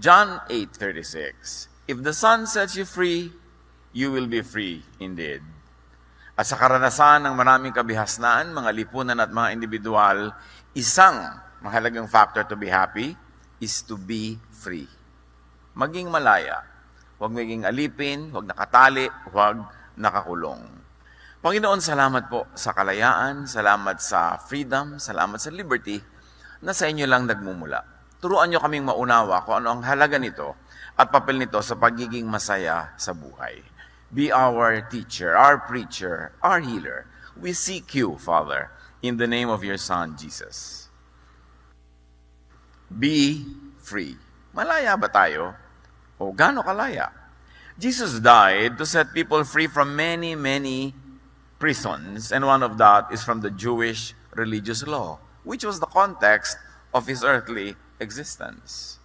John 8:36, if the Son sets you free, you will be free indeed. At sa karanasan ng maraming kabihasnaan, mga lipunan at mga individual, isang mahalagang factor to be happy is to be free. Maging malaya. Huwag maging alipin, huwag nakatali, huwag nakakulong. Panginoon, salamat po sa kalayaan, salamat sa freedom, salamat sa liberty na sa inyo lang nagmumula. Turuan niyo kaming maunawa kung ano ang halaga nito at papel nito sa pagiging masaya sa buhay. Be our teacher, our preacher, our healer. We seek you, Father, in the name of your Son, Jesus. Be free. Malaya ba tayo? O gaano kalaya? Jesus died to set people free from many, many prisons, and one of that is from the Jewish religious law, which was the context of his earthly existence.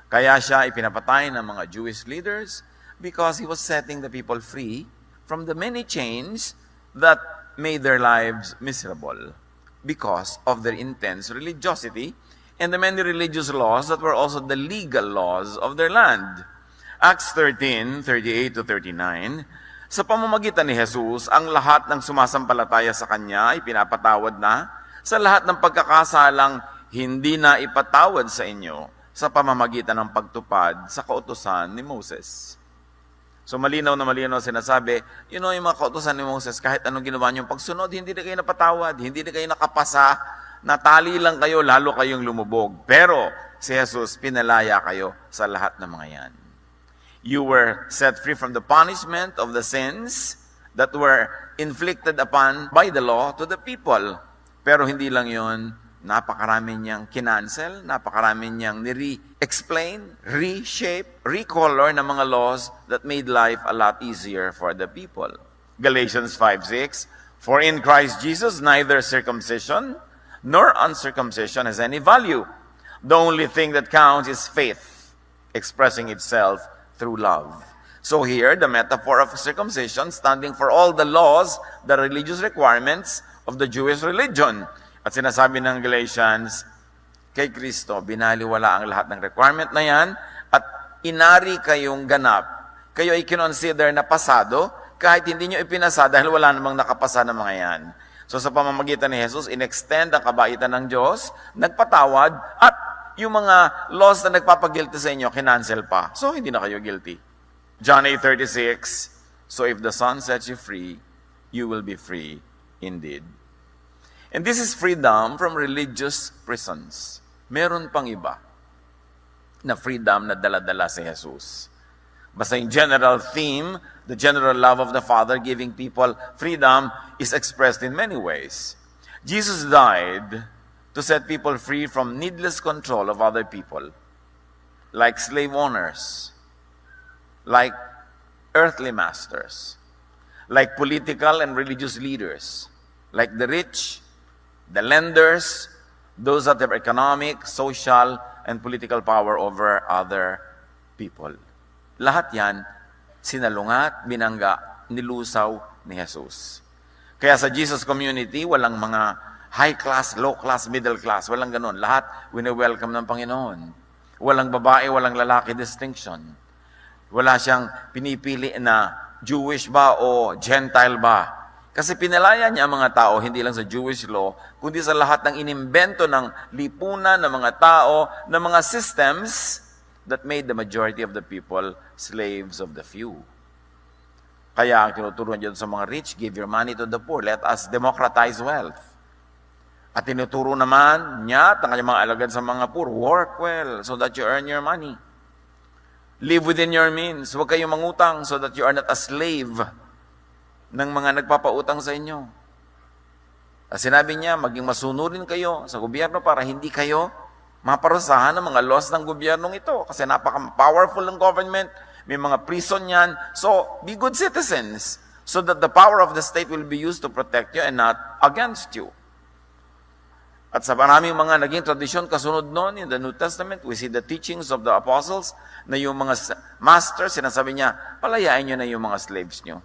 Kaya siya ipinapatay ng mga Jewish leaders because he was setting the people free from the many chains that made their lives miserable because of their intense religiosity and the many religious laws that were also the legal laws of their land. Acts 13:38-39, sa pamamagitan ni Jesus, ang lahat ng sumasampalataya sa Kanya ay pinapatawad na sa lahat ng pagkakasalang hindi na ipatawad sa inyo sa pamamagitan ng pagtupad sa kautusan ni Moses. So malinaw na malinaw sinasabi, yung mga kautusan ni Moses, kahit anong ginawa niyong pagsunod, hindi na kayo napatawad, hindi na kayo nakapasa, natali lang kayo, lalo kayong lumubog. Pero si Jesus, pinalaya kayo sa lahat ng mga yan. You were set free from the punishment of the sins that were inflicted upon by the law to the people. Pero hindi lang yun, napakarami niyang kinancel, napakarami niyang ni-re-explain, reshape, recolor ng mga laws that made life a lot easier for the people. Galatians 5:6, for in Christ Jesus neither circumcision nor uncircumcision has any value. The only thing that counts is faith, expressing itself through love. So here, the metaphor of circumcision standing for all the laws, the religious requirements of the Jewish religion. At sinasabi ng Galatians, kay Kristo, binaliwala ang lahat ng requirement na yan at inari kayong ganap. Kayo ay kinonsider na pasado kahit hindi nyo ipinasa dahil wala namang nakapasa ng mga yan. So sa pamamagitan ni Jesus, in-extend ang kabaitan ng Diyos, nagpatawad, at yung mga laws na nagpapagilty sa inyo, kinancel pa. So hindi na kayo guilty. John 8:36, so if the Son sets you free, you will be free indeed. And this is freedom from religious prisons. Meron pang iba na freedom na dala-dala si Jesus. Basta yung general theme, the general love of the Father giving people freedom is expressed in many ways. Jesus died to set people free from needless control of other people, like slave owners, like earthly masters, like political and religious leaders, like the rich, the lenders, those that have economic, social, and political power over other people. Lahat yan, sinalungat, binangga, nilusaw ni Jesus. Kaya sa Jesus community, walang mga high class, low class, middle class, walang ganun. Lahat, wini-welcome ng Panginoon. Walang babae, walang lalaki distinction. Wala siyang pinipili na Jewish ba o Gentile ba. Kasi pinalaya niya ang mga tao, hindi lang sa Jewish law, kundi sa lahat ng inimbento ng lipunan, ng mga tao, ng mga systems that made the majority of the people slaves of the few. Kaya ang tinuturuan dyan sa mga rich, give your money to the poor. Let us democratize wealth. At tinuturo naman niya at ang kanyang mga alagad sa mga poor, work well so that you earn your money. Live within your means. Huwag kayong mangutang so that you are not a slave ng mga nagpapautang sa inyo. At sinabi niya, maging masunurin kayo sa gobyerno para hindi kayo maparusahan ng mga laws ng gobyernong ito. Kasi napaka-powerful ng government, may mga prison yan. So, be good citizens so that the power of the state will be used to protect you and not against you. At sa maraming mga naging tradisyon kasunod noon in the New Testament, we see the teachings of the apostles na yung mga masters, sinasabi niya, palayain nyo na yung mga slaves nyo.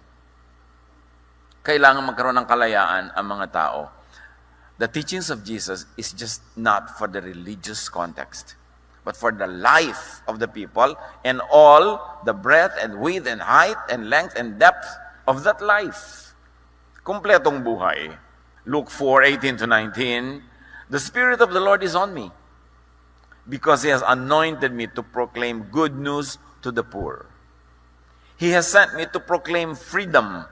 Kailangan magkaroon ng kalayaan ang mga tao. The teachings of Jesus is just not for the religious context, but for the life of the people and all the breadth and width and height and length and depth of that life. Kumpletong buhay. Luke 4:18 to 19, the Spirit of the Lord is on me, because He has anointed me to proclaim good news to the poor. He has sent me to proclaim freedom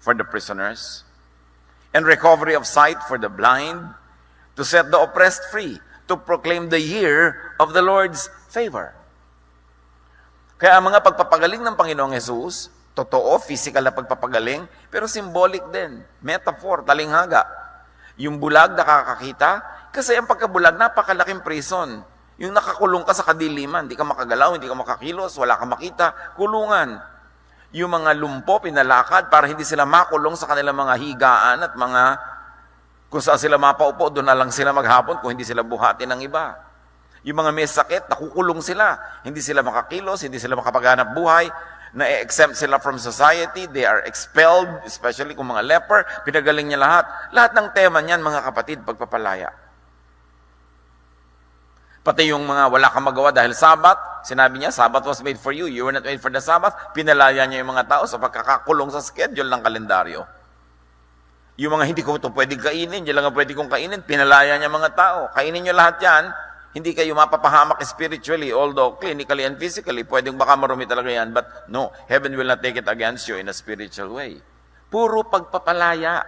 for the prisoners and recovery of sight for the blind, to set the oppressed free, to proclaim the year of the Lord's favor. Kaya ang mga pagpapagaling ng Panginoong Hesus, totoo, physical na pagpapagaling, pero symbolic din, metaphor, talinghaga. Yung bulag nakakakita, kasi ang pagkabulag, napakalaking prison. Yung nakakulong ka sa kadiliman, hindi ka makagalaw, hindi ka makakilos, wala ka makita, kulungan. Yung mga lumpo, pinalakad para hindi sila makulong sa kanilang mga higaan at mga kung saan sila mapaupo, doon na lang sila maghapon kung hindi sila buhatin ng iba. Yung mga may sakit, nakukulong sila. Hindi sila makakilos, hindi sila makapaghanap buhay, na-exempt sila from society, they are expelled, especially kung mga leper, pinagaling niya lahat. Lahat ng tema niyan, mga kapatid, pagpapalaya. Pati yung mga wala kang magawa dahil Sabat, sinabi niya, Sabat was made for you, you were not made for the Sabbath, pinalaya niya yung mga tao sa pagkakakulong sa schedule ng kalendaryo. Yung mga hindi ko ito pwedeng kainin, yan lang ang pwede kong kainin, pinalaya niya mga tao. Kainin niyo lahat yan, hindi kayo mapapahamak spiritually, although clinically and physically, pwedeng baka marumi talaga yan, but no, heaven will not take it against you in a spiritual way. Puro pagpapalaya.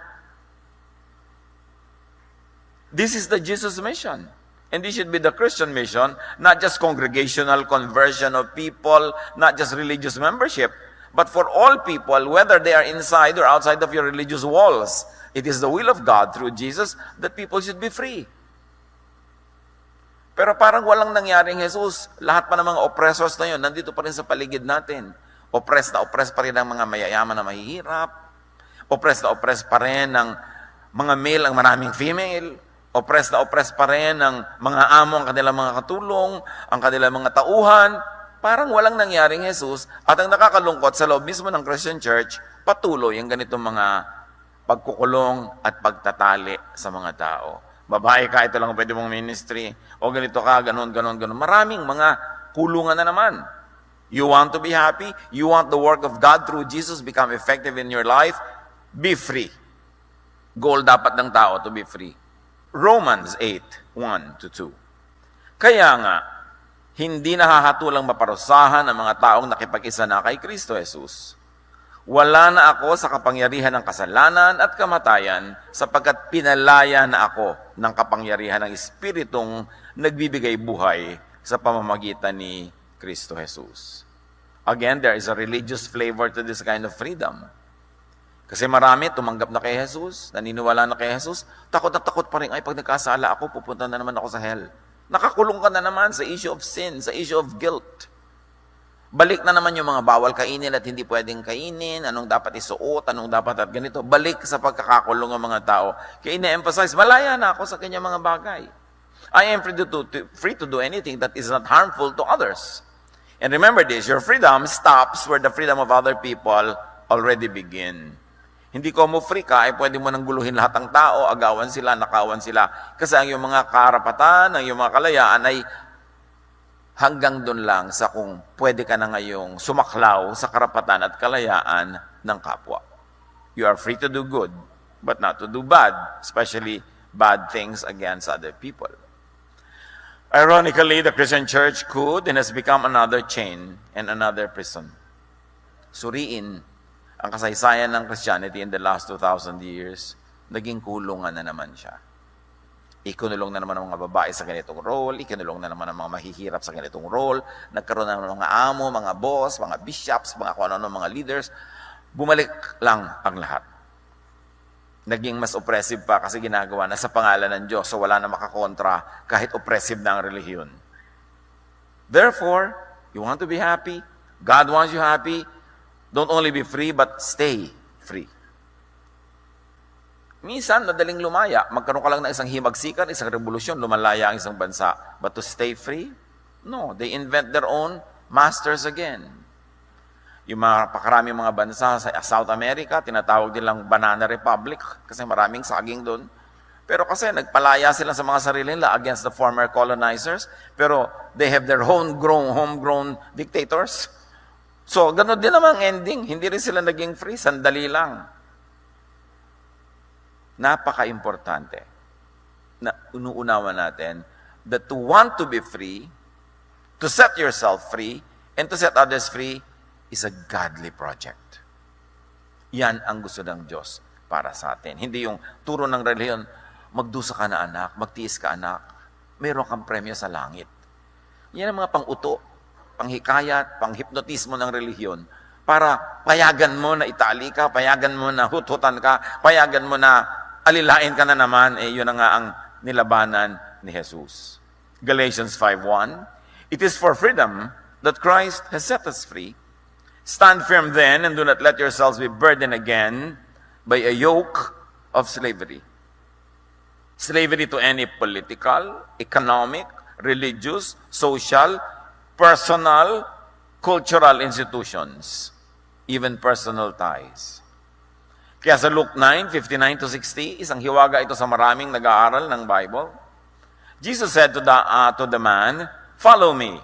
This is the Jesus mission. And this should be the Christian mission, not just congregational conversion of people, not just religious membership, but for all people, whether they are inside or outside of your religious walls. It is the will of God through Jesus that people should be free. Pero parang walang nangyaring Jesus. Lahat pa ng mga oppressors na yun, nandito pa rin sa paligid natin. Oppressed na oppressed pa rin ang mga mayayaman na mahihirap. Oppressed na oppressed pa rin ang mga male ang maraming female. Oppressed na oppressed pa rin ang mga amo ang kanilang mga katulong, ang kanilang mga tauhan. Parang walang nangyaring Jesus. At ang nakakalungkot sa loob mismo ng Christian Church, patuloy ang ganitong mga pagkukulong at pagtatali sa mga tao. Babae ka, ito lang pwede mong ministry. O ganito ka, ganun. Maraming mga kulungan na naman. You want to be happy? You want the work of God through Jesus become effective in your life? Be free. Goal dapat ng tao to be free. Romans 8:1-2. Kaya nga, hindi nahahatulang maparusahan ang mga taong nakipag-isa na kay Kristo Jesus. Wala na ako sa kapangyarihan ng kasalanan at kamatayan sapagkat pinalaya na ako ng kapangyarihan ng Espiritong nagbibigay buhay sa pamamagitan ni Kristo Jesus. Again, there is a religious flavor to this kind of freedom. Kasi marami tumanggap na kay Jesus, naniniwala na kay Jesus, takot na takot pa rin, ay pag nagkasala ako, pupunta na naman ako sa hell. Nakakulong ka na naman sa issue of sin, sa issue of guilt. Balik na naman yung mga bawal kainin at hindi pwedeng kainin, anong dapat isuot, anong dapat at ganito. Balik sa pagkakakulong ng mga tao. Kaya ina-emphasize, malaya na ako sa kanyang mga bagay. I am free to do anything that is not harmful to others. And remember this, your freedom stops where the freedom of other people already begin. Hindi ko mo free ka, ay pwede mo nang guluhin lahat ng tao, agawan sila, nakawan sila. Kasi ang iyong mga karapatan, ang iyong mga kalayaan ay hanggang doon lang sa kung pwede ka na ngayong sumaklaw sa karapatan at kalayaan ng kapwa. You are free to do good, but not to do bad, especially bad things against other people. Ironically, the Christian church could and has become another chain and another prison. Suriin ang kasaysayan ng Christianity in the last 2,000 years, naging kulungan na naman siya. Ikinulong na naman ang mga babae sa ganitong role, ikinulong na naman ang mga mahihirap sa ganitong role, nagkaroon na naman ng mga amo, mga boss, mga bishops, mga kung ano-ano, mga leaders. Bumalik lang ang lahat. Naging mas oppressive pa kasi ginagawa na sa pangalan ng Diyos, so wala na makakontra kahit oppressive na ang relihiyon. Therefore, you want to be happy, God wants you happy, don't only be free, but stay free. Minsan, madaling lumaya. Magkaroon ka lang ng isang himagsikan, isang revolusyon, lumalaya ang isang bansa. But to stay free? No, they invent their own masters again. Yung mga pakaraming mga bansa sa South America, tinatawag nilang Banana Republic kasi maraming saging doon. Pero kasi nagpalaya sila sa mga sarili nila against the former colonizers, pero they have their homegrown dictators. So, ganun din naman ang ending. Hindi rin sila naging free, sandali lang. Napaka-importante na unuunawa natin that to want to be free, to set yourself free, and to set others free is a godly project. Yan ang gusto ng Diyos para sa atin. Hindi yung turo ng relihiyon, magdusa ka na anak, magtiis ka anak, meron kang premyo sa langit. Yan ang mga pang-uto, panghikayat, panghipnotismo ng relihiyon para payagan mo na itali ka, payagan mo na huthutan ka, payagan mo na alilain ka na naman, yun na nga ang nilabanan ni Jesus. Galatians 5:1, it is for freedom that Christ has set us free. Stand firm then, and do not let yourselves be burdened again by a yoke of slavery. Slavery to any political, economic, religious, social, personal, cultural institutions, even personal ties. Kaya sa Luke 9:59-60, isang hiwaga ito sa maraming nag-aaral ng Bible. Jesus said to the man, "Follow me."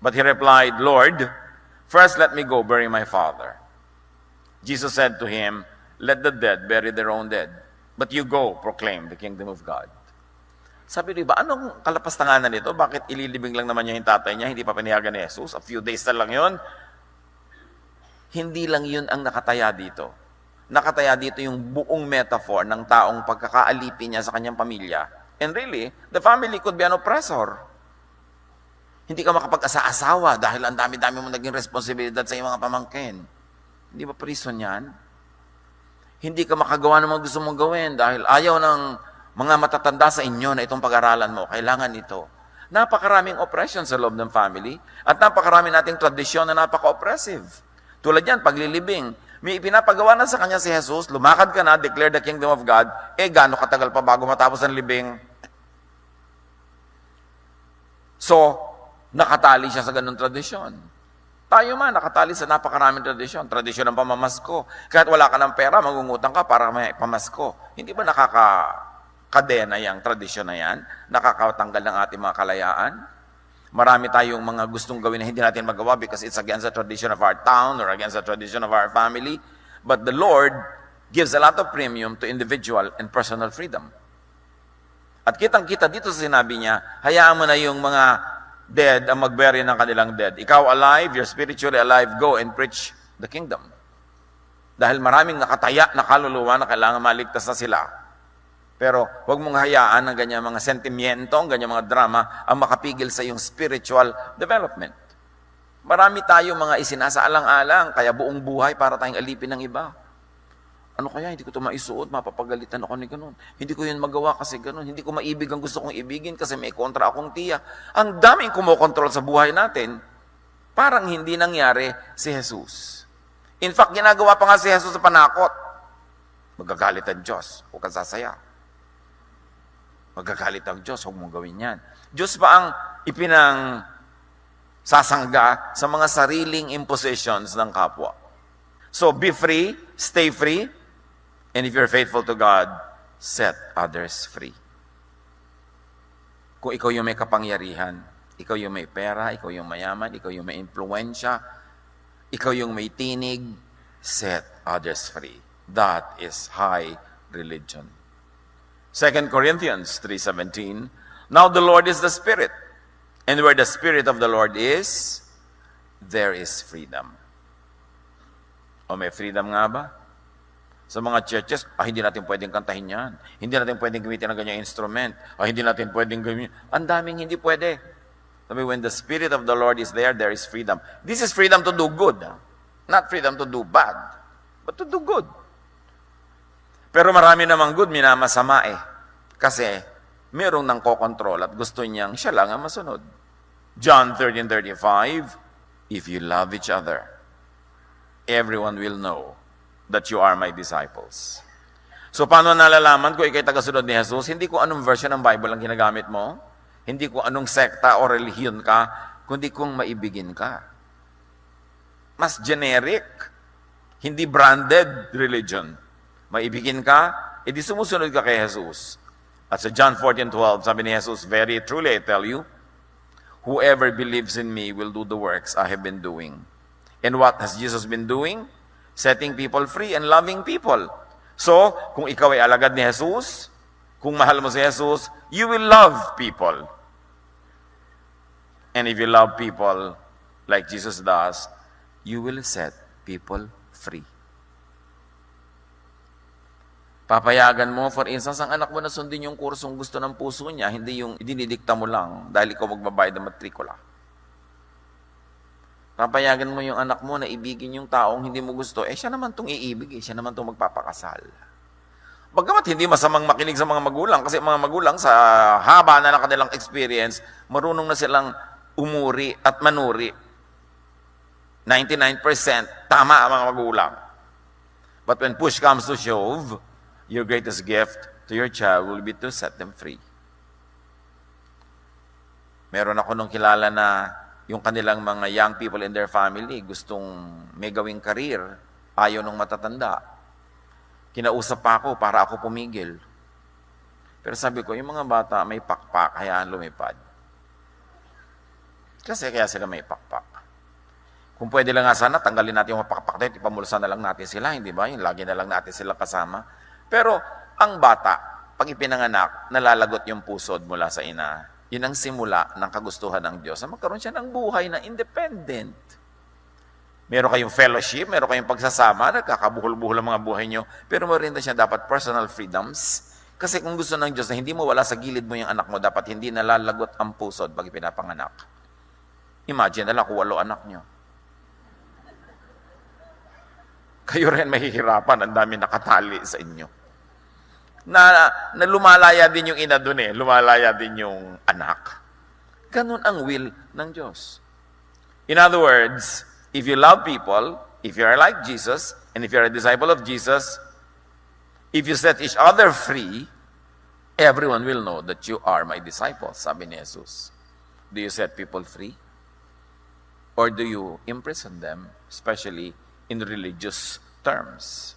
But he replied, "Lord, first let me go bury my father." Jesus said to him, "Let the dead bury their own dead, but you go proclaim the kingdom of God." Sabi rin ba, anong kalapastanganan nito? Bakit ililibing lang naman niya yung tatay niya, hindi pa pinayagan ni Jesus? A few days na lang yun. Hindi lang yun ang nakataya dito. Nakataya dito yung buong metaphor ng taong pagkakaalipin niya sa kanyang pamilya. And really, the family could be an oppressor. Hindi ka makapag-asa-asawa dahil ang dami-dami mo naging responsibilidad sa iyong mga pamangkin. Hindi ba prison yan? Hindi ka makagawa ng mga gusto mong gawin dahil ayaw ng mga matatanda sa inyo na itong pag-aralan mo. Kailangan ito. Napakaraming oppression sa loob ng family at napakaraming nating tradisyon na napaka-oppressive. Tulad yan, paglilibing. May ipinapagawa na sa kanya si Jesus, lumakad ka na, declare the kingdom of God, gaano katagal pa bago matapos ang libing? So, nakatali siya sa ganung tradisyon. Tayo man, nakatali sa napakaraming tradisyon. Tradisyon ng pamamasko. Kahit wala ka ng pera, magungutang ka para may pamasko. Hindi ba nakakakadena yung tradisyon na yan? Nakakatanggal ng ating mga kalayaan? Marami tayong mga gustong gawin na hindi natin magawa because it's against the tradition of our town or against the tradition of our family. But the Lord gives a lot of premium to individual and personal freedom. At kitang-kita dito sa sinabi niya, hayaan mo na yung mga dead ang magbury ng kanilang dead. Ikaw alive, you're spiritually alive, go and preach the kingdom. Dahil maraming nakataya na kaluluwa na kailangan maligtas na sila. Pero huwag mong hayaan ang ganyan mga sentimiento, ang ganyan mga drama, ang makapigil sa iyong spiritual development. Marami tayong mga isinasaalang-alang, kaya buong buhay para tayong alipin ng iba. Ano kaya, hindi ko ito maisuot, mapapagalitan ako ni ganun. Hindi ko yun magawa kasi ganun. Hindi ko maibig ang gusto kong ibigin kasi may kontra akong tiya. Ang daming kumokontrol sa buhay natin, parang hindi nangyari si Jesus. In fact, ginagawa pa nga si Jesus sa panakot. Magagalit ang Diyos, huwag kang sasaya. Magagalit ang Diyos, huwag mong gawin yan. Diyos pa ang ipinang sasangga sa mga sariling impositions ng kapwa. So, be free, stay free, and if you're faithful to God, set others free. Kung ikaw yung may kapangyarihan, ikaw yung may pera, ikaw yung mayaman, ikaw yung may impluensya, ikaw yung may tinig, set others free. That is high religion. 2 Corinthians 3:17, now the Lord is the Spirit, and where the Spirit of the Lord is, there is freedom. O may freedom nga ba? Sa mga churches, hindi natin pwedeng kantahin yan. Hindi natin pwedeng gamitin ng ganyang instrument. Hindi natin pwedeng gamitin. Ang daming hindi pwede. Sabi, when the Spirit of the Lord is there, there is freedom. This is freedom to do good. Not freedom to do bad, but to do good. Pero marami namang good, minamasama Kasi merong nang kokontrol at gusto niyang siya lang ang masunod. John 13:35, if you love each other, everyone will know that you are my disciples. So paano nalalaman kung ikay tagasunod ni Jesus? Hindi ko anong version ng Bible ang ginagamit mo. Hindi ko anong sekta o relihiyon ka, kundi kung maibigin ka. Mas generic, hindi branded religion. Maibigin ka, edi sumusunod ka kay Jesus. At sa John 14:12, sabi ni Jesus, "Very truly I tell you, whoever believes in me will do the works I have been doing." And what has Jesus been doing? Setting people free and loving people. So, kung ikaw ay alagad ni Jesus, kung mahal mo si Jesus, you will love people. And if you love people like Jesus does, you will set people free. Papayagan mo, for instance, ang anak mo na sundin yung kursong gusto ng puso niya, hindi yung dinidikta mo lang dahil ikaw magbabayad ng matrikula. Papayagan mo yung anak mo na ibigin yung taong hindi mo gusto, siya naman itong iibig, siya naman itong magpapakasal. Bagamat hindi masamang makinig sa mga magulang, kasi mga magulang sa haba na ng kanilang experience, marunong na silang umuri at manuri. 99% tama ang mga magulang. But when push comes to shove, your greatest gift to your child will be to set them free. Meron ako nung kilala na yung kanilang mga young people in their family gustong may gawing career, ayaw nung matatanda. Kinausap pa ako para ako pumigil. Pero sabi ko, yung mga bata may pakpak, hayaan lumipad. Kasi kaya sila may pakpak. Kung pwede lang nga sana, tanggalin natin yung pakpak na yun, ipamulsa na lang natin sila, hindi ba? Yung lagi na lang natin sila kasama. Pero ang bata, pag ipinanganak, nalalagot yung pusod mula sa ina. Yun ang simula ng kagustuhan ng Diyos na magkaroon siya ng buhay na independent. Meron kayong fellowship, meron kayong pagsasama, nagkakabuhol-buhol ang mga buhay nyo, pero meron din siya dapat personal freedoms. Kasi kung gusto ng Diyos na hindi mo wala sa gilid mo yung anak mo, dapat hindi nalalagot ang pusod pag ipinapanganak. Imagine na lang kung 8 anak nyo. Kayo rin mahihirapan, ang dami nakatali sa inyo. Na lumalaya din yung ina dun lumalaya din yung anak. Ganun ang will ng Diyos. In other words, if you love people, if you are like Jesus, and if you are a disciple of Jesus, if you set each other free, everyone will know that you are my disciples, sabi ni Jesus. Do you set people free? Or do you imprison them, especially in religious terms?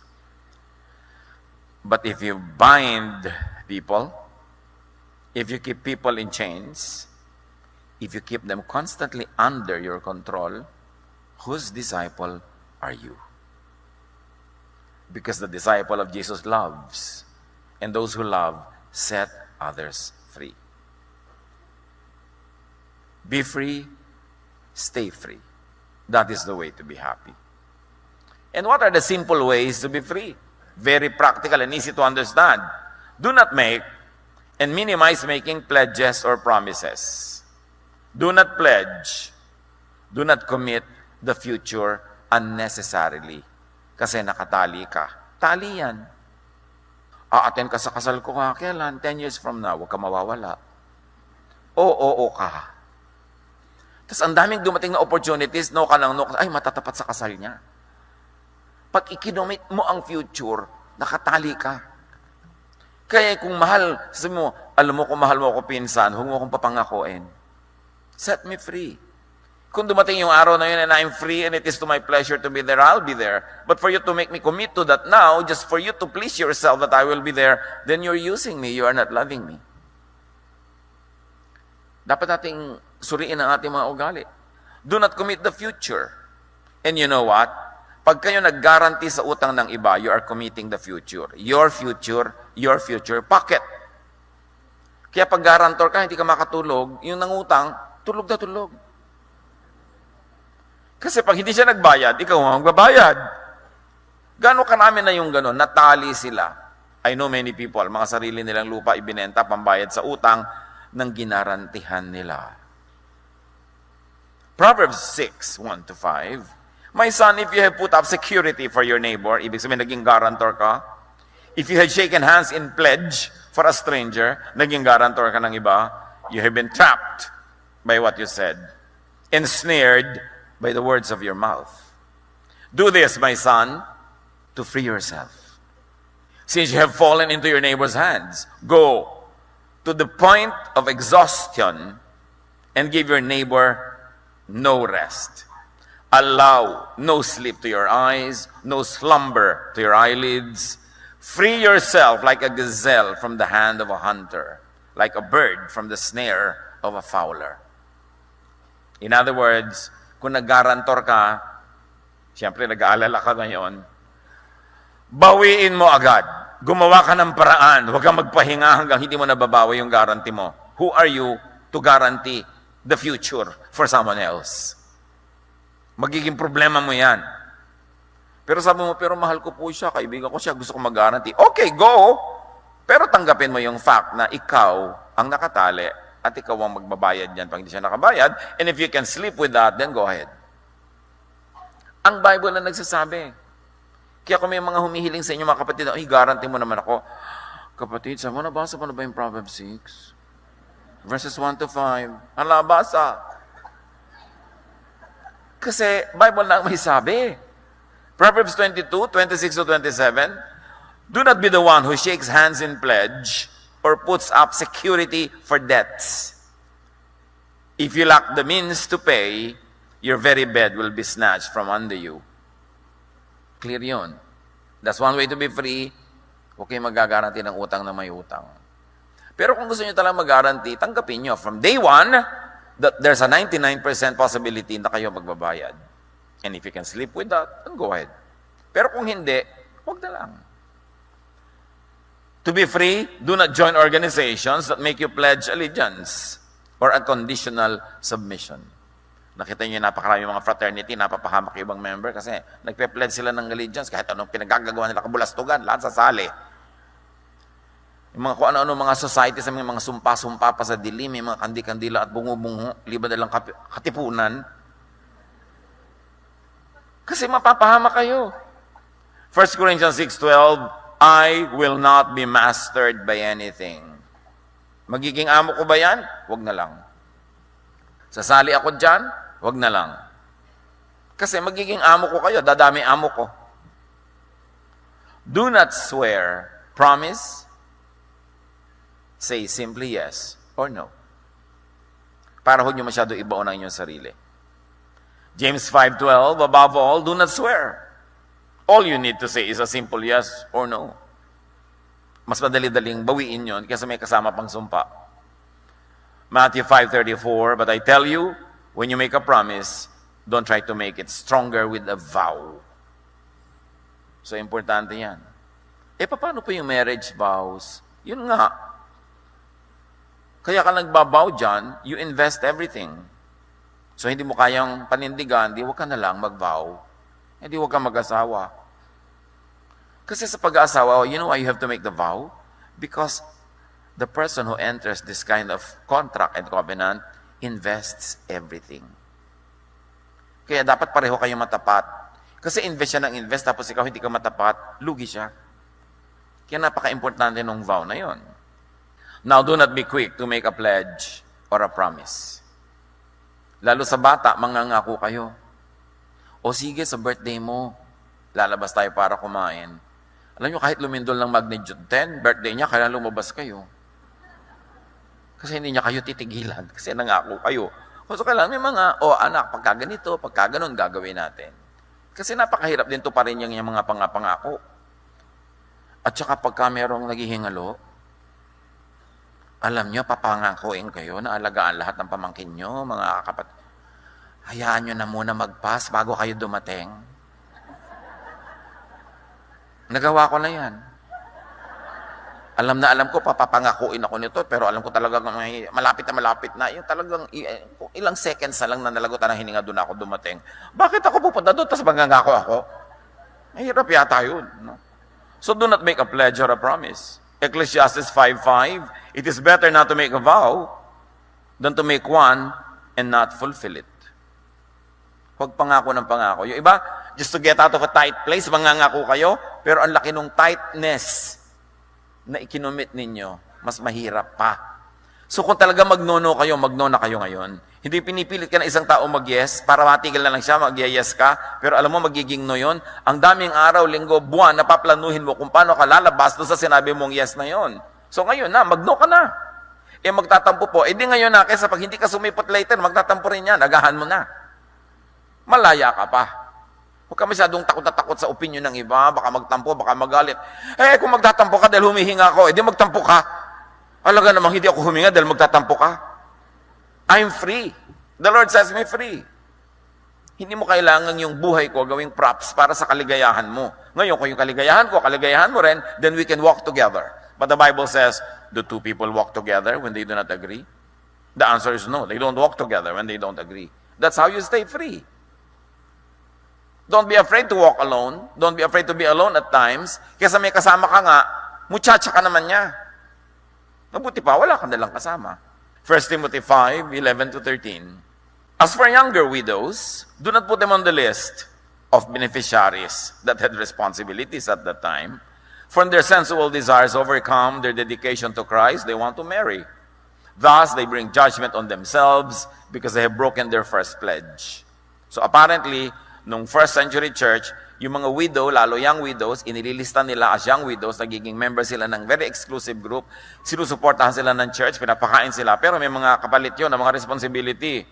But if you bind people, if you keep people in chains, if you keep them constantly under your control, whose disciple are you? Because the disciple of Jesus loves, and those who love set others free. Be free, stay free. That is the way to be happy. And what are the simple ways to be free? Very practical and easy to understand. Do not make and minimize making pledges or promises. Do not pledge. Do not commit the future unnecessarily. Kasi nakatali ka. Tali yan. Aaten ka sa kasal ko kailan? 10 years from now, huwag ka mawawala. Oo ka. Tapos ang daming dumating na opportunities, no ka lang, no ka, ay matatapat sa kasal niya. Pag ikinomit mo ang future, nakatali ka. Kaya kung mahal, sabi mo, alam mo kung mahal mo ako pinsan, huwag mo akong papangakuin. Set me free. Kung dumating yung araw na yun and I'm free and it is to my pleasure to be there, I'll be there. But for you to make me commit to that now, just for you to please yourself that I will be there, then you're using me, you are not loving me. Dapat nating suriin ang ating mga ugali. Do not commit the future. And you know what? Pag kayo nag-guarantee sa utang ng iba, you are committing the future. Your future pocket. Kaya pag guarantor ka, hindi ka makatulog, yung nangutang, tulog na tulog. Kasi pag hindi siya nagbayad, ikaw ang magbabayad. Gano'n karami na yung gano'n, natali sila. I know many people, mga sarili nilang lupa ibinenta, pambayad sa utang, ng ginarantihan nila. Proverbs 6, 1-5, My son, if you have put up security for your neighbor, ibig sabihin naging guarantor ka, if you had shaken hands in pledge for a stranger, naging guarantor ka ng iba, you have been trapped by what you said, ensnared by the words of your mouth. Do this, my son, to free yourself. Since you have fallen into your neighbor's hands, go to the point of exhaustion and give your neighbor no rest. Allow no sleep to your eyes, no slumber to your eyelids, Free yourself like a gazelle from the hand of a hunter, like a bird from the snare of a fowler. In other words, kung nag-garantor ka, siyempre nag-aalala ka ngayon, bawiin mo agad. Gumawa ka ng paraan. Huwag kang magpahinga hanggang hindi mo nababawi yung guarantee mo. Who are you to guarantee the future for someone else? Magiging problema mo yan. Pero sabi mo, pero mahal ko po siya, kaibigan ko siya, gusto ko mag-guarantee. Okay, go! Pero tanggapin mo yung fact na ikaw ang nakatali at ikaw ang magbabayad yan pag hindi siya nakabayad. And if you can sleep with that, then go ahead. Ang Bible na nagsasabi. Kaya kung may mga humihiling sa inyo mga kapatid, ay, guarantee mo naman ako. Kapatid, sabi mo, nabasa mo na ba yung Proverbs 6? Verses 1 to 5. Hala, basa. Kasi Bible na ang may sabi. Proverbs 22, 26 to 27, do not be the one who shakes hands in pledge or puts up security for debts. If you lack the means to pay, your very bed will be snatched from under you. Clear yun. That's one way to be free. Huwag kayong mag-guarantee ng utang na may utang. Pero kung gusto nyo talagang mag-guarantee, tanggapin nyo from day one that there's a 99% possibility na kayo magbabayad. And if you can sleep with that, then go ahead. Pero kung hindi, huwag na lang. To be free, do not join organizations that make you pledge allegiance or a conditional submission. Nakita niyo napakarami mga fraternity, napapahamak yung ibang member kasi nagpe-pledge sila ng allegiance kahit anong pinagagagawa nila, kabulastugan, lahat sasali. Yung mga kung ano-ano mga societies, may mga sumpa-sumpa pa sa dilim, may mga kandi-kandila at bungo-bungo, liba na lang katipunan. Kasi mapapahama kayo. 1 Corinthians 6:12, I will not be mastered by anything. Magiging amo ko ba yan? Huwag na lang. Sasali ako dyan? Huwag na lang. Kasi magiging amo ko kayo, dadami amo ko. Do not swear. Promise? Say simply yes or no. Para huwag nyo masyado ibaon ang inyong sarili. James 5:12, above all, do not swear. All you need to say is a simple yes or no. Mas madali-daling bawiin yon kasi may kasama pang sumpa. Matthew 5:34, but I tell you, when you make a promise, don't try to make it stronger with a vow. So, importante yan. Paano po yung marriage vows? Yun nga. Kaya ka nagbabow dyan, you invest everything. So, hindi mo kayang panindigan, di huwag ka na lang mag-vow. Hindi huwag ka mag-asawa. Kasi sa pag-aasawa, you know why you have to make the vow? Because the person who enters this kind of contract and covenant invests everything. Kaya dapat pareho kayo matapat. Kasi invest siya ng invest, tapos ikaw hindi ka matapat, lugi siya. Kaya napaka-importante ng vow na yon. Now, do not be quick to make a pledge or a promise. Lalo sa bata, mangangako kayo. O sige, sa birthday mo, lalabas tayo para kumain. Alam nyo, kahit lumindol ng magnitude 10, birthday niya, kaya lumabas kayo. Kasi hindi niya kayo titigilan. Kasi nangako kayo. So, kailangan may mga, anak, pagka ganito, pagka ganon, gagawin natin. Kasi napakahirap din to pa rin yung mga pangako. At saka pagka merong naghihingalo, alam nyo, papangakuin kayo na alagaan lahat ng pamangkin nyo, mga kapatid. Hayaan nyo na muna mag-pass bago kayo dumating. Nagawa ko na yan. Alam ko, papapangakuin ako nito, pero alam ko talagang malapit na. Yung talagang ilang seconds na lang na nalagutan ng hininga doon ako dumating. Bakit ako pupunta doon, tapos mangangako ako? Mahirap yata yun. No? So do not make a pledge or a promise. Ecclesiastes 5:5, it is better not to make a vow than to make one and not fulfill it. Huwag pangako ng pangako. Yung iba, just to get out of a tight place, mangangako kayo, pero ang laki ng tightness na ikinomit ninyo, mas mahirap pa. So kung talaga magnono kayo, magno na kayo ngayon. Hindi pinipilit ka na isang tao mag-yes, para matigil na lang siya, mag-yes ka, pero alam mo, magiging no yun. Ang daming araw, linggo, buwan, napaplanuhin mo kung paano ka lalabas doon sa sinabi mong yes na yon. So ngayon na, magno ka na. Magtatampo po. Di ngayon na, kaysa pag hindi ka sumipot later, magtatampo rin yan, agahan mo na. Malaya ka pa. Huwag ka masyadong takot na takot sa opinion ng iba, baka magtampo, baka magalit. Eh, kung magtatampo ka dahil humihinga ako, edi magtampo ka. Alaga namang hindi ako huminga dahil magtatampo ka. I'm free. The Lord says me free. Hindi mo kailangan yung buhay ko gawing props para sa kaligayahan mo. Ngayon, kung yung kaligayahan mo rin, then we can walk together. But the Bible says, do two people walk together when they do not agree? The answer is no. They don't walk together when they don't agree. That's how you stay free. Don't be afraid to walk alone. Don't be afraid to be alone at times. Kesa may kasama ka nga, muchacha ka naman niya. Mabuti pa, wala kang dalang kasama. 1 Timothy 5:11-13. As for younger widows, do not put them on the list of beneficiaries that had responsibilities at that time. For their sensual desires overcome their dedication to Christ, they want to marry. Thus, they bring judgment on themselves because they have broken their first pledge. So apparently, nung first century church, yung mga widow, lalo young widows, inililista nila as young widows, nagiging member sila ng very exclusive group, sinusuportahan sila ng church, pinapakain sila, pero may mga kapalit yun, mga responsibility.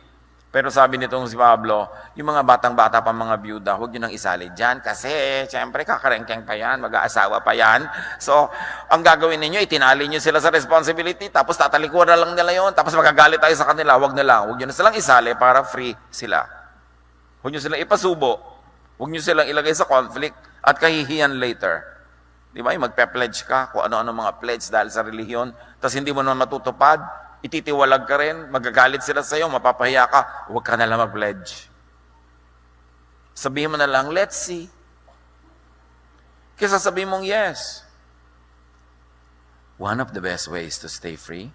Pero sabi nitong si Pablo, yung mga batang-bata pa mga byuda, huwag nyo nang isali dyan kasi, siyempre, kakarengkeng pa yan, mag-aasawa pa yan. So, ang gagawin ninyo, itinali nyo sila sa responsibility, tapos tatalikuran lang nila yon, tapos magagalit tayo sa kanila, huwag na lang. Huwag nyo na silang isali para free sila. Huwag nyo silang ipasubo. Huwag nyo silang ilagay sa conflict at kahihiyan later. Di ba? Magpe-pledge ka kung ano-ano mga pledge dahil sa relihiyon, tapos hindi mo naman matutupad, ititiwalag ka rin, magagalit sila sa iyo, mapapahiya ka, huwag ka na lang mag-pledge. Sabihin mo na lang, let's see. Kesa sabihin mong yes. One of the best ways to stay free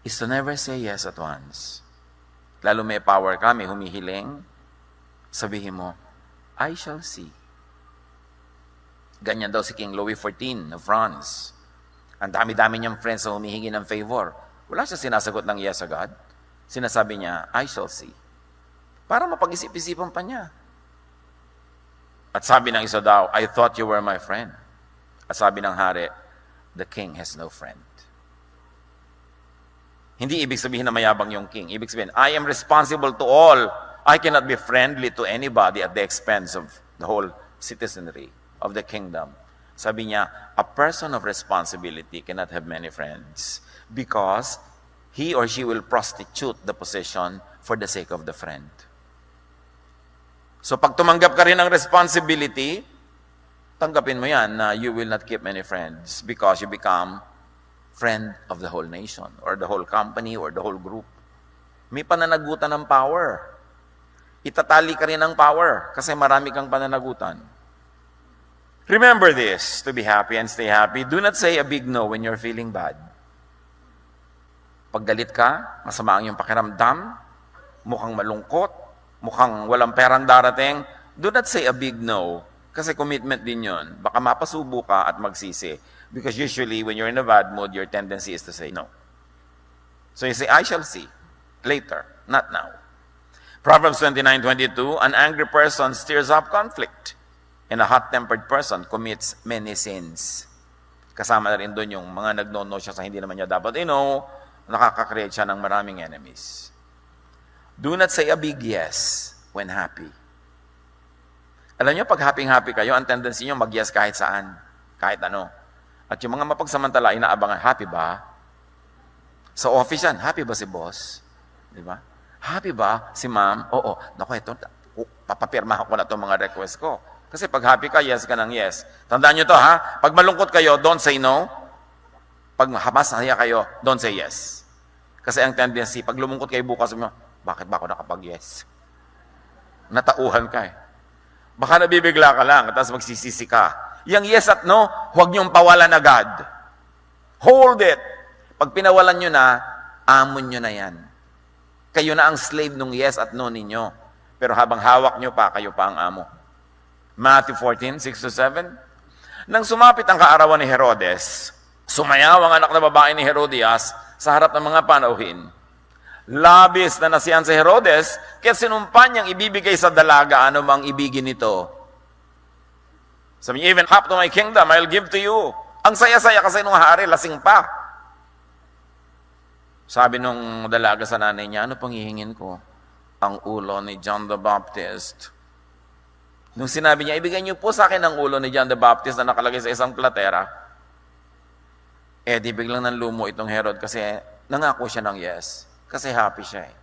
is to never say yes at once. Lalo may power ka, may humihiling, sabihin mo, I shall see. Ganyan daw si King Louis XIV of France. Ang dami-dami niyang friends na humihingi ng favor. Wala siya sinasagot ng yes agad. Sinasabi niya, I shall see. Para mapag-isip-isipan pa niya. At sabi ng isa daw, I thought you were my friend. At sabi ng hari, the king has no friend. Hindi ibig sabihin na mayabang yung king. Ibig sabihin, I am responsible to all. I cannot be friendly to anybody at the expense of the whole citizenry of the kingdom. Sabi niya, a person of responsibility cannot have many friends because he or she will prostitute the position for the sake of the friend. So pag tumanggap ka rin ng responsibility, tanggapin mo yan na you will not keep many friends because you become friend of the whole nation or the whole company or the whole group. May pananagutan ng power. Itatali ka rin ng power kasi marami kang pananagutan. Remember this, to be happy and stay happy. Do not say a big no when you're feeling bad. Pag galit ka, masama ang iyong pakiramdam, mukhang malungkot, mukhang walang perang darating, do not say a big no. Kasi commitment din yun. Baka mapasubo ka at magsisi. Because usually, when you're in a bad mood, your tendency is to say no. So you say, I shall see. Later, not now. Proverbs 29:22, an angry person stirs up conflict. And a hot-tempered person commits many sins. Kasama na rin doon yung mga nagno-no siya sa hindi naman niya dapat nakaka-create siya ng maraming enemies. Do not say a big yes when happy. Alam niyo, pag happy-happy kayo, ang tendency niyo mag-yes kahit saan, kahit ano. At yung mga mapagsamantala, inaabangan, happy ba? Sa office yan, happy ba si boss? Di ba? Happy ba si ma'am? Oo. Naku, ito, papapirmahan ko na itong mga request ko. Kasi pag happy ka, yes ka ng yes. Tandaan nyo to ha, pag malungkot kayo, don't say no. Pag masaya kayo, don't say yes. Kasi ang tendency, pag lumungkot kayo bukas, bakit ba ako nakapag-yes? Natauhan ka eh. Baka nabibigla ka lang, tapos magsisisi ka. Yang yes at no, huwag niyong pawalan agad. Hold it. Pag pinawalan nyo na, amon nyo na yan. Kayo na ang slave ng yes at no ninyo. Pero habang hawak nyo pa, kayo pa ang amo. Matthew 14:6-7. Nang sumapit ang kaarawan ni Herodes, sumayaw ang anak na babae ni Herodias sa harap ng mga panauhin. Labis na nasiyan si Herodes, kaya sinumpa niyang ibibigay sa dalaga ano mang ibigin nito. Sabi niya, even half to my kingdom, I'll give to you. Ang saya-saya kasi nung hari, lasing pa. Sabi nung dalaga sa nanay niya, ano pang hihingin ko? Ang ulo ni John the Baptist. Nung sinabi niya, ibigay niyo po sa akin ang ulo ni John the Baptist na nakalagay sa isang platera, di biglang nanlumo itong Herod kasi nangako siya ng yes. Kasi happy siya eh.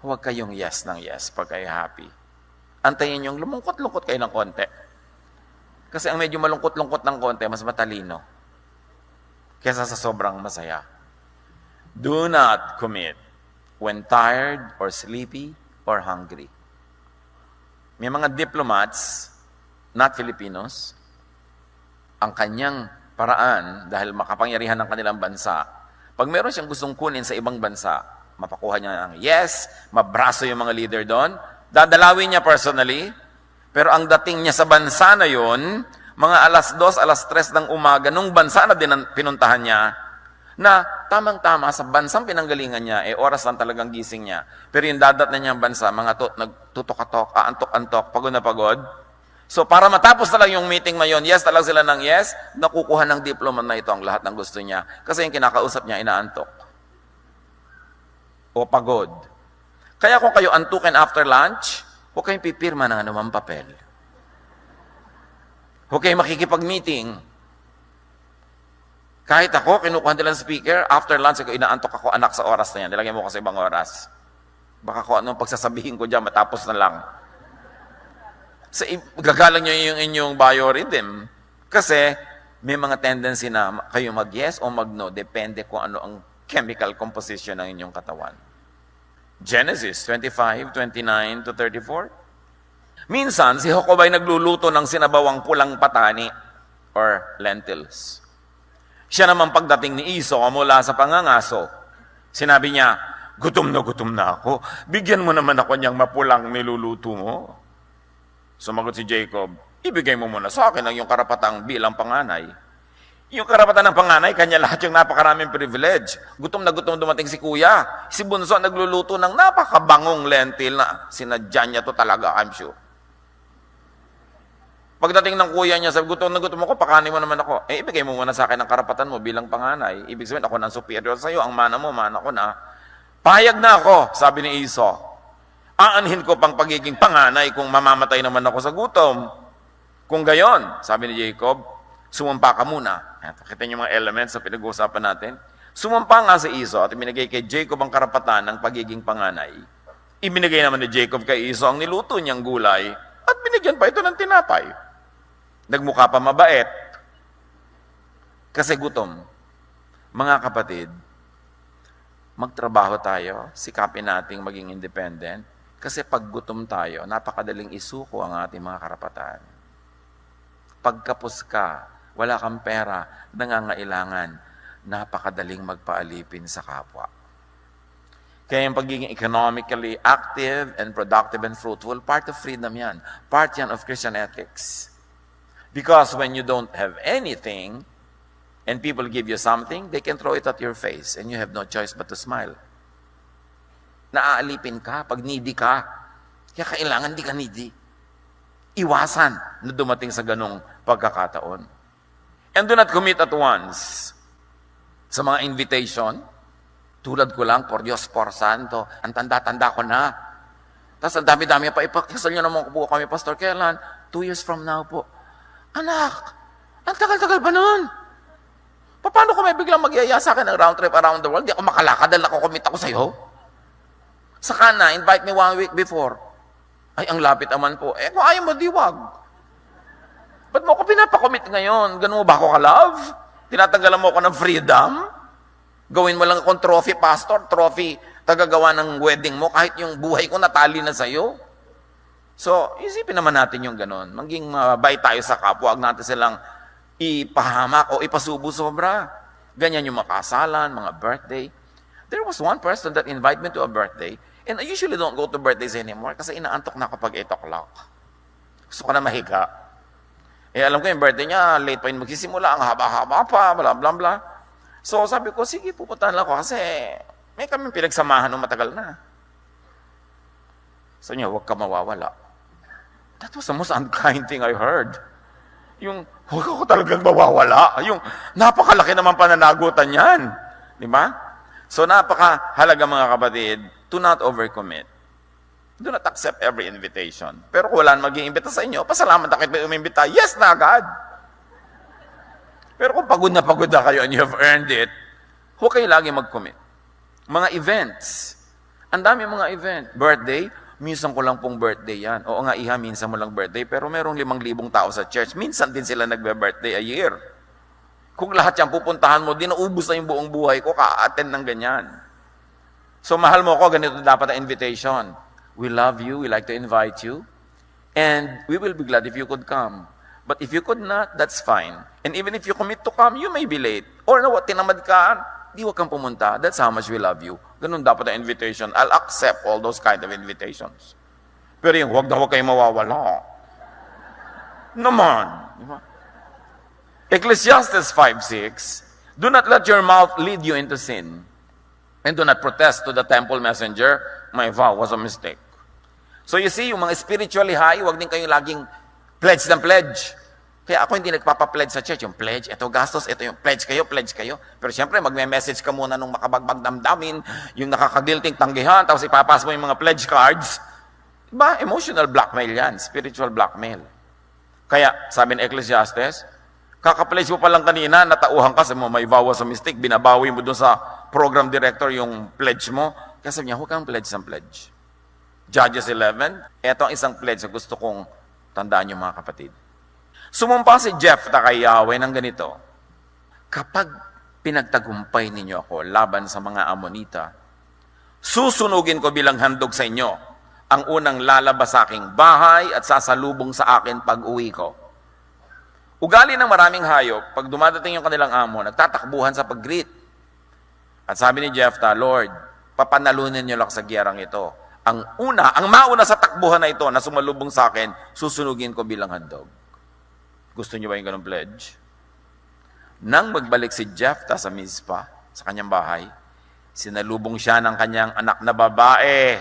Huwag kayong yes ng yes pag kayo happy. Antayin yung lumungkot-lungkot kayo ng konti. Kasi ang medyo malungkot-lungkot ng konti, mas matalino. Kesa sa sobrang masaya. Do not commit when tired or sleepy or hungry. May mga diplomats, not Filipinos, ang kanyang paraan dahil makapangyarihan ng kanilang bansa, pag meron siyang gustong kunin sa ibang bansa, mapakuha niya ng yes, mabraso yung mga leader doon, dadalawin niya personally, pero ang dating niya sa bansa na yun, mga alas 2, alas 3 ng umaga, nung bansa na din pinuntahan niya, na tamang-tama sa bansang pinanggalingan niya, oras lang talagang gising niya. Pero yung dadat na niyang bansa, mga nagtutok-atok, antok-antok, pagod na pagod. So para matapos na lang yung meeting na yun, yes talaga sila ng yes, nakukuha ng diplomat na ito ang lahat ng gusto niya. Kasi yung kinakausap niya, inaantok. O pagod. Kaya kung kayo antukin after lunch, huwag kayong pipirma ng anumang papel. Huwag kayong makikipag-meeting. Kahit ako, kinukuha nila ng speaker, after lunch, inaantok ako, anak, sa oras na yan. Nilagyan mo ko sa ibang oras. Baka kung anong pagsasabihin ko dyan, matapos na lang. Gagalang nyo yung inyong biorhythm. Kasi may mga tendency na kayo mag-yes o mag-no, depende kung ano ang chemical composition ng inyong katawan. Genesis 25:29-34. Minsan, si Jacob ay nagluluto ng sinabawang pulang patani or lentils. Siya naman pagdating ni Esau mula sa pangangaso, sinabi niya, gutom na ako. Bigyan mo naman ako niyang mapulang niluluto mo. Sumagot si Jacob, ibigay mo muna sa akin ang iyong karapatang bilang panganay. Yung karapatan ng panganay, kanya lahat yung napakaraming privilege. Gutom na gutom dumating si kuya. Si Bunso nagluluto ng napakabangong lentil na sinadya niya to talaga, I'm sure. Pagdating ng kuya niya, sabi, gutom na gutom ako, pakanin mo naman ako. Ibigay mo muna sa akin ang karapatan mo bilang panganay. Ibig sabihin, ako ng superior sa iyo, ang mana mo, mana ko na. Payag na ako, sabi ni Esau. Aanhin ko pang pagiging panganay kung mamamatay naman ako sa gutom. Kung gayon, sabi ni Jacob, sumampa ka muna. Pakita niyo mga elements na pinag-uusapan natin. Sumampa nga si Esau at ibinigay kay Jacob ang karapatan ng pagiging panganay. Ibinigay naman ni Jacob kay Esau ang niluto niyang gulay at binigyan pa ito ng tinapay. Nagmukha pa mabait. Kasi gutom. Mga kapatid, magtrabaho tayo, sikapin nating maging independent, kasi pag gutom tayo, napakadaling isuko ang ating mga karapatan. Pagkapos ka, wala kang pera, nangangailangan, napakadaling magpaalipin sa kapwa. Kaya yung pagiging economically active and productive and fruitful, part of freedom yan. Part yan of Christian ethics. Because when you don't have anything, and people give you something, they can throw it at your face, and you have no choice but to smile. Naaalipin ka, pag needy ka, kaya kailangan di ka needy. Iwasan na dumating sa ganong pagkakataon. And do not commit at once sa mga invitation. Tulad ko lang, por Dios, por Santo, ang tanda-tanda ko na. Tapos ang dami-dami pa, ipakasal nyo naman po kami, Pastor, kailan? 2 years from now po. Anak, ang tagal-tagal pa nun. Paano ko may biglang magyaya sa akin ng round trip around the world? Di ako makalakad dahil nakukomit ako sa'yo. Saka na, invite me 1 week before. Ay, ang lapit naman po. Kung ayaw mo, diwag. Ba't mo ako pinapakomit ngayon? Ganun mo ba ako ka-love? Tinatanggalan mo ako ng freedom? Gawin mo lang akong trophy pastor, trophy tagagawa ng wedding mo, kahit yung buhay ko natali na sa'yo. So, isipin naman natin yung ganun. Maging mabait tayo sa kapwa, huwag natin silang ipahamak o ipasubo sobra. Ganyan yung makasalan, mga birthday. There was one person that invited me to a birthday, and I usually don't go to birthdays anymore kasi inaantok na kapag 8 o'clock. Gusto ko na mahiga. Alam ko yung birthday niya, late pa yun magsisimula, ang haba-haba pa, bla bla bla. So sabi ko, sige, pupuntahan lang ako kasi may kami pinagsamahan ng matagal na. So niya, huwag ka mawawala. That was the most unkind thing I heard. Yung, huwag ako talagang mawawala. Yung, napakalaki naman pananagutan yan. Di ba? So, napakahalaga mga kapatid, to not overcommit. Do not accept every invitation. Pero kung wala mag-iimbita sa inyo, pasalamat na kayo umimbita. Yes na agad. Pero kung pagod na kayo and you have earned it, huwag kayo lagi mag-commit. Mga events. Ang dami mga event. Birthday, minsan ko lang pong birthday yan. Oo nga, iha, minsan mo lang birthday. Pero merong 5,000 tao sa church. Minsan din sila nagbe-birthday a year. Kung lahat yan pupuntahan mo, di naubos na yung buong buhay ko, ka-attend ng ganyan. So mahal mo ko, ganito dapat ang invitation. We love you, we like to invite you, and we will be glad if you could come. But if you could not, that's fine. And even if you commit to come, you may be late. Or na what, tinamad ka, di wag kang pumunta. That's how much we love you. Ganun dapat ang invitation. I'll accept all those kind of invitations. Pero yung huwag na huwag kayo mawawala. Naman. Diba? Ecclesiastes 5:6, do not let your mouth lead you into sin, and do not protest to the temple messenger, my vow was a mistake. So you see, yung mga spiritually high, huwag din kayong laging pledge ng pledge. Kaya ako hindi nagpapa-pledge sa church. Yung pledge, ito gastos, ito yung pledge kayo. Pero siyempre, magme-message ka muna nung makabagbag damdamin, yung nakakagilting tanggihan, tapos ipapas mo yung mga pledge cards. Diba? Emotional blackmail yan. Spiritual blackmail. Kaya, sabi ni Ecclesiastes, kaka-pledge mo pa lang kanina, natauhan ka, sabi mo, may vow sa mistake, binabawi mo doon sa program director yung pledge mo. Kaya sabi niya, huwag kang pledge ng pledge. Judges 11, ito ang isang pledge na gusto kong tandaan niyo mga kapatid. Sumumpa si Jephthah kay Yahweh ng ganito, kapag pinagtagumpay ninyo ako laban sa mga Amonita, susunugin ko bilang handog sa inyo ang unang lalabas sa aking bahay at sasalubong sa akin pag-uwi ko. Ugali ng maraming hayop, pag dumadating yung kanilang amo, nagtatakbuhan sa pag-greet. At sabi ni Jephthah, Lord, papanalunin niyo lang sa giyerang ito. Ang mauna sa takbuhan na ito na sumalubong sa akin, susunugin ko bilang handog. Gusto niyo ba yung ganong pledge? Nang magbalik si Jephthah sa Mizpah, sa kanyang bahay, sinalubong siya ng kanyang anak na babae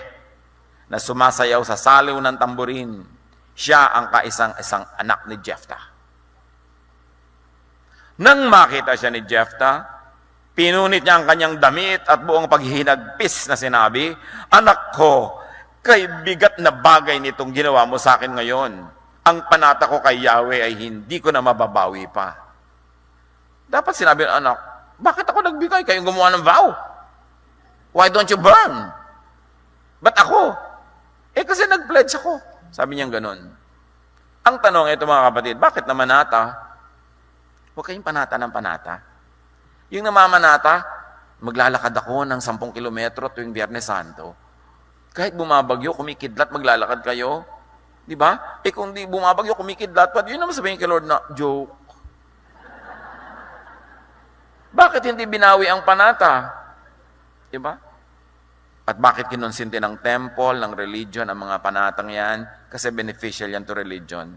na sumasayaw sa saliw ng tamburin. Siya ang kaisang-isang anak ni Jephthah. Nang makita siya ni Jephthah, pinunit niya ang kanyang damit at buong paghihinagpis na sinabi, anak ko, kay bigat na bagay nitong ginawa mo sa akin ngayon. Ang panata ko kay Yahweh ay hindi ko na mababawi pa. Dapat sinabi ng anak, bakit ako nagbigay? Kayong gumawa ng vow. Why don't you burn? Ba't ako? Kasi nag-pledge ako. Sabi niya ganun. Ang tanong ito mga kapatid, bakit naman nata? Huwag kayong panata ng panata. Yung namamanata, maglalakad ako ng 10 kilometro tuwing Biyernes Santo. Kahit bumabagyo, kumikidlat, maglalakad kayo. Di ba? Kung di bumabagyo, kumikidlat pa, yun naman sabihin kay Lord na, joke. Bakit hindi binawi ang panata? Di ba? At bakit kinonsinti ng temple, ng religion, ang mga panatang yan? Kasi beneficial yan to religion.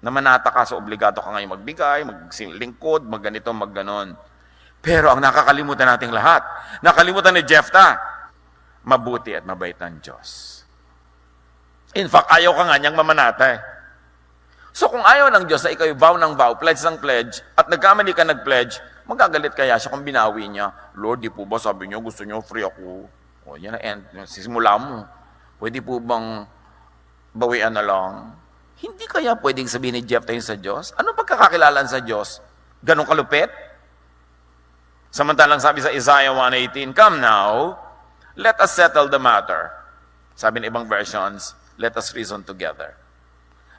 Namanata ka, so obligado ka ngayon magbigay, maglingkod, magganito, magganon. Pero ang nakakalimutan nating lahat, nakalimutan ni Jephthah, mabuti at mabait ng Diyos. In fact, ayaw ka nga niyang mamanata eh. So kung ayaw ng Diyos na ikaw vow ng vow, pledge ng pledge, at nagkamali ka nag-pledge, magagalit kaya siya kung binawi niya, Lord, di po ba sabi niyo, gusto niyo free ako? O yan na end, sisimula mo. Pwede po bang bawian na lang? Hindi kaya pwedeng sabihin ni Jephthah yun sa Diyos? Anong pagkakakilalan sa Diyos? Ganong kalupit? Samantalang sabi sa Isaiah 1:18, come now, let us settle the matter. Sabi ng ibang versions, let us reason together.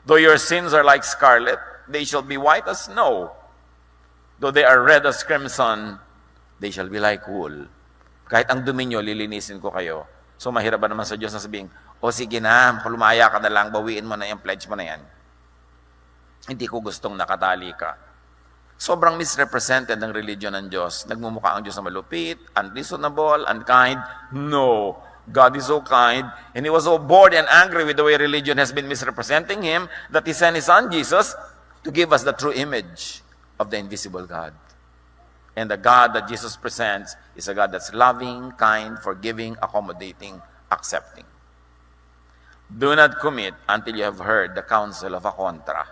Though your sins are like scarlet, they shall be white as snow. Though they are red as crimson, they shall be like wool. Kahit ang dumi nyo, lilinisin ko kayo. So mahirap ba naman sa Diyos na sabihin, o sige na, lumaya ka na lang, bawiin mo na yung pledge mo na yan. Hindi ko gustong nakatali ka. Sobrang misrepresented ng religion ng Diyos. Nagmumukha ang Diyos na malupit, unreasonable, unkind. No. God is so kind, and He was so bored and angry with the way religion has been misrepresenting Him that He sent His Son, Jesus, to give us the true image of the invisible God. And the God that Jesus presents is a God that's loving, kind, forgiving, accommodating, accepting. Do not commit until you have heard the counsel of a contra.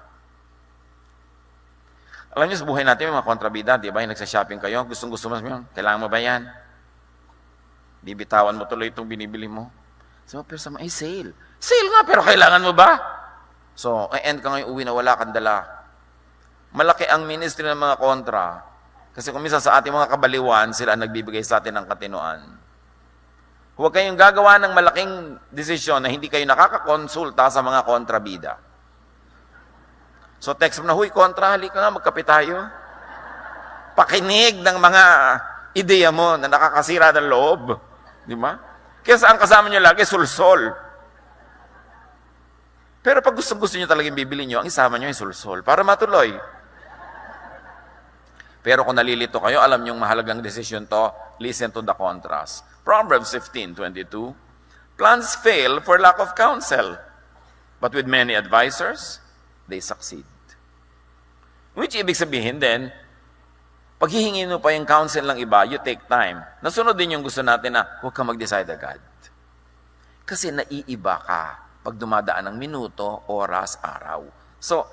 Alam niyo sa buhay natin, may mga kontrabida, di ba? Yung nagsashopping kayo, gustong-gusto mo, kailangan mo ba yan? Bibitawan mo tuloy itong binibili mo. So, pero sa mga, sale. Sale nga, pero kailangan mo ba? So, end ka ngayon uwi na wala kang dala. Malaki ang ministry ng mga kontra. Kasi kung minsan sa ating mga kabaliwan, sila ang nagbibigay sa atin ng katinuan. Huwag kayong gagawa ng malaking desisyon na hindi kayo nakakakonsulta sa mga kontrabida. So, text mo na, huy, kontra, halika nga, magkape tayo. Pakinig ng mga ideya mo na nakakasira ng loob. Di ba? Kaya ang kasama nyo lagi, sulsol. Pero pag gusto nyo talagang bibili nyo, ang isama nyo ay sulsol para matuloy. Pero kung nalilito kayo, alam nyo mahalagang desisyon to, listen to the contrast. Proverbs 15:22, plans fail for lack of counsel, but with many advisors, they succeed. Which ibig sabihin din, pag hihingin mo pa yung counsel ng iba, you take time. Nasunod din yung gusto natin na huwag ka mag-decide agad. Kasi naiiba ka pag dumadaan ng minuto, oras, araw. So,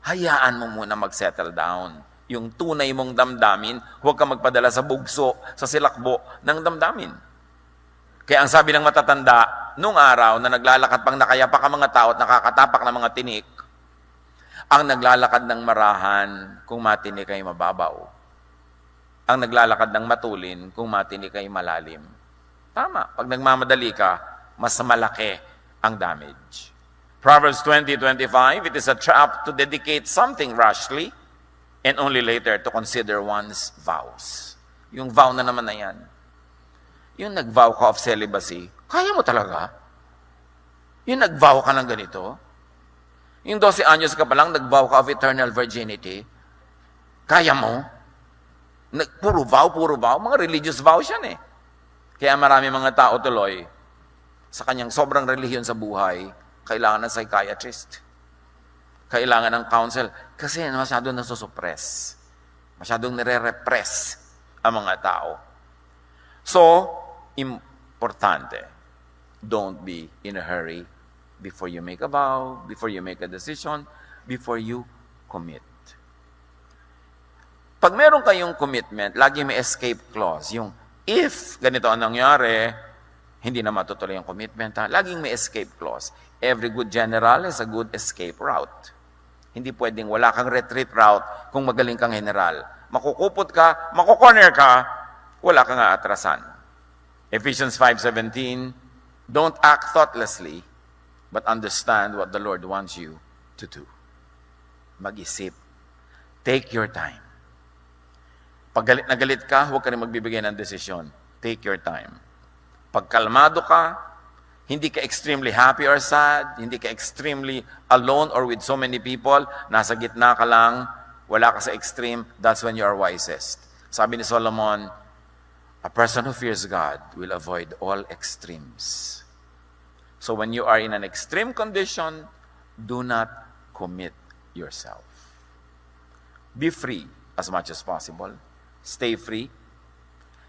hayaan mo muna mag-settle down. Yung tunay mong damdamin, huwag ka magpadala sa bugso, sa silakbo ng damdamin. Kaya ang sabi ng matatanda, nung araw na naglalakad pang nakayapak ang mga tao at nakakatapak ng mga tinik, ang naglalakad ng marahan, kung matinik ay mababaw. Ang naglalakad ng matulin, kung matinik ay malalim. Tama. Pag nagmamadali ka, mas malaki ang damage. Proverbs 20:25, it is a trap to dedicate something rashly and only later to consider one's vows. Yung vow na naman na yan. Yung nag-vow ka of celibacy, kaya mo talaga? Yung nag-vow ka ng ganito? Yung 12 anyos ka pa lang, nag-vow ka of eternal virginity, kaya mo? Puro vow. Mga religious vows yan eh. Kaya marami mga tao tuloy, sa kanyang sobrang relihiyon sa buhay, kailangan ng psychiatrist. Kailangan ng counsel. Kasi masyadong nasusupress. Masyadong nire-repress ang mga tao. So, importante, don't be in a hurry before you make a vow, before you make a decision, before you commit. Pag meron kayong commitment, lagi may escape clause. Yung if ganito ang nangyari, hindi na matutuloy yung commitment. Laging may escape clause. Every good general has a good escape route. Hindi pwedeng wala kang retreat route kung magaling kang general. Makukupot ka, makukorner ka, wala kang aatrasan. Ephesians 5:17, don't act thoughtlessly, but understand what the Lord wants you to do. Mag-isip. Take your time. Pag galit na galit ka, huwag ka rin magbibigay ng desisyon. Take your time. Pag kalmado ka, hindi ka extremely happy or sad, hindi ka extremely alone or with so many people, nasa gitna ka lang, wala ka sa extreme, that's when you are wisest. Sabi ni Solomon, a person who fears God will avoid all extremes. So when you are in an extreme condition, do not commit yourself. Be free as much as possible. Stay free.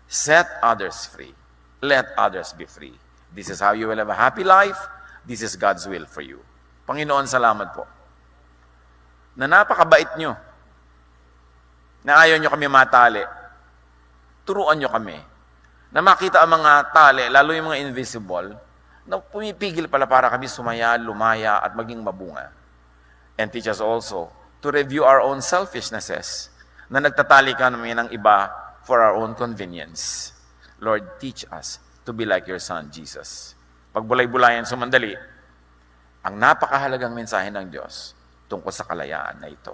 Set others free. Let others be free. This is how you will have a happy life. This is God's will for you. Panginoon, salamat po. Na napakabait nyo. Na ayaw nyo kami matali. Turuan nyo kami. Na makita ang mga tali, lalo yung mga invisible, na pumipigil pala para kami sumaya, lumaya, at maging mabunga. And teach us also to review our own selfishnesses na nagtatali ka namin ng iba for our own convenience. Lord, teach us to be like your Son, Jesus. Pagbulay-bulayan sumandali, ang napakahalagang mensahe ng Diyos tungkol sa kalayaan na ito.